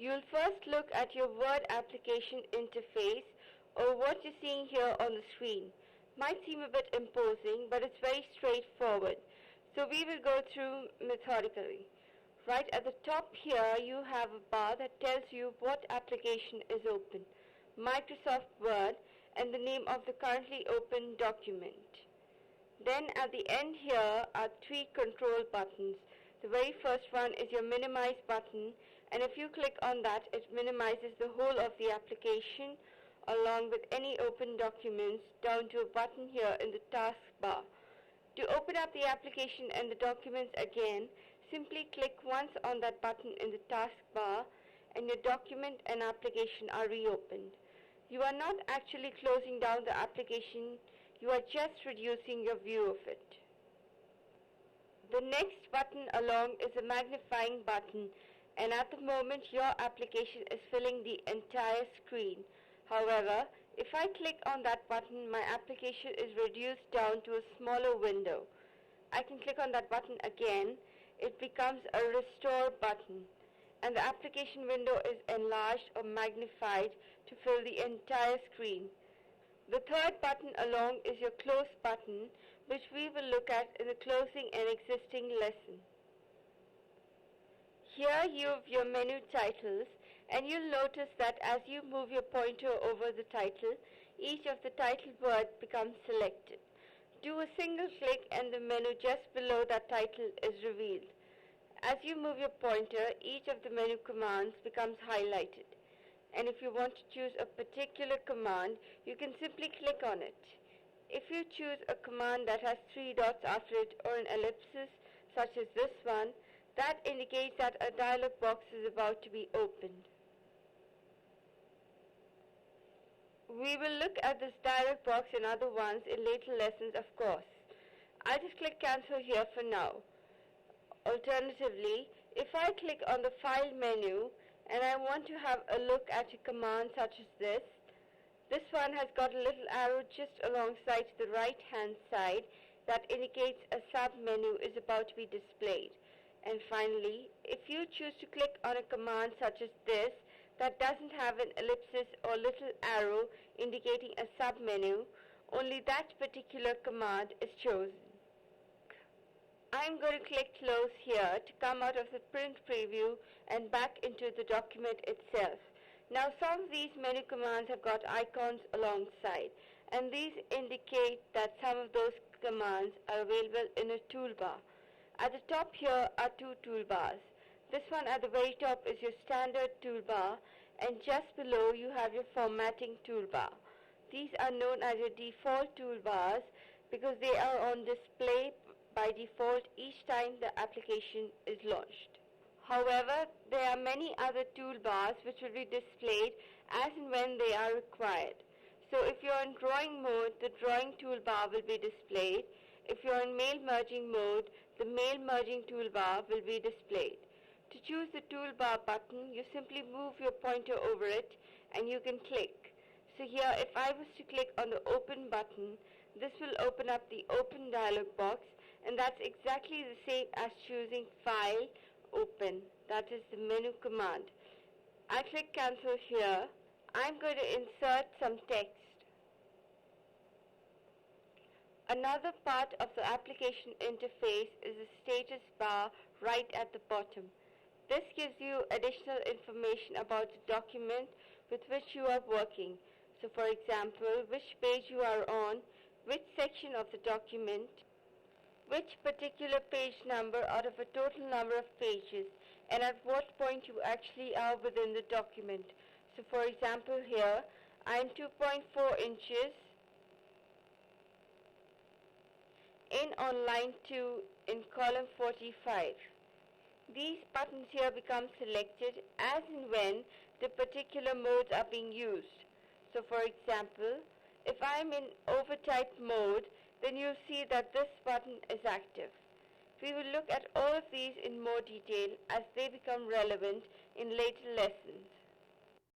You'll first look at your Word application interface, or what you're seeing here on the screen. Might seem a bit imposing, but it's very straightforward. So we will go through methodically. Right at the top here, you have a bar that tells you what application is open, Microsoft Word, and the name of the currently open document. Then at the end here are three control buttons. The very first one is your minimize button, and if you click on that, it minimizes the whole of the application along with any open documents down to a button here in the taskbar. To open up the application and the documents again, simply click once on that button in the taskbar and your document and application are reopened. You are not actually closing down the application, you are just reducing your view of it. The next button along is a magnifying button, and at the moment your application is filling the entire screen. However, if I click on that button, my application is reduced down to a smaller window. I can click on that button again. It becomes a restore button, and the application window is enlarged or magnified to fill the entire screen. The third button along is your close button, which we will look at in the closing an existing lesson. Here you have your menu titles, and you'll notice that as you move your pointer over the title, each of the title word becomes selected. Do a single click and the menu just below that title is revealed. As you move your pointer, each of the menu commands becomes highlighted. And if you want to choose a particular command, you can simply click on it. If you choose a command that has three dots after it or an ellipsis, such as this one, that indicates that a dialog box is about to be opened. We will look at this dialog box and other ones in later lessons, of course. I'll just click cancel here for now. Alternatively, if I click on the file menu and I want to have a look at a command such as this one has got a little arrow just alongside to the right hand side that indicates a sub-menu is about to be displayed. And finally, if you choose to click on a command such as this that doesn't have an ellipsis or little arrow indicating a sub-menu, only that particular command is chosen. I'm going to click close here to come out of the print preview and back into the document itself. Now some of these menu commands have got icons alongside, and these indicate that some of those commands are available in a toolbar. At the top here are two toolbars. This one at the very top is your standard toolbar, and just below you have your formatting toolbar. These are known as your default toolbars because they are on display by default each time the application is launched. However, there are many other toolbars which will be displayed as and when they are required. So if you're in drawing mode, the drawing toolbar will be displayed. If you're in mail merging mode, the mail merging toolbar will be displayed. To choose the toolbar button, you simply move your pointer over it and you can click. So here, if I was to click on the open button, this will open up the open dialog box, and that's exactly the same as choosing file, open. That is the menu command. I click cancel here. I'm going to insert some text. Another part of the application interface is the status bar right at the bottom. This gives you additional information about the document with which you are working. So for example, which page you are on, which section of the document, which particular page number out of a total number of pages, and at what point you actually are within the document. So for example here, I am 2.4 inches in on line 2 in column 45. These buttons here become selected as and when the particular modes are being used. So for example, if I am in overtype mode, then you'll see that this button is active. We will look at all of these in more detail as they become relevant in later lessons.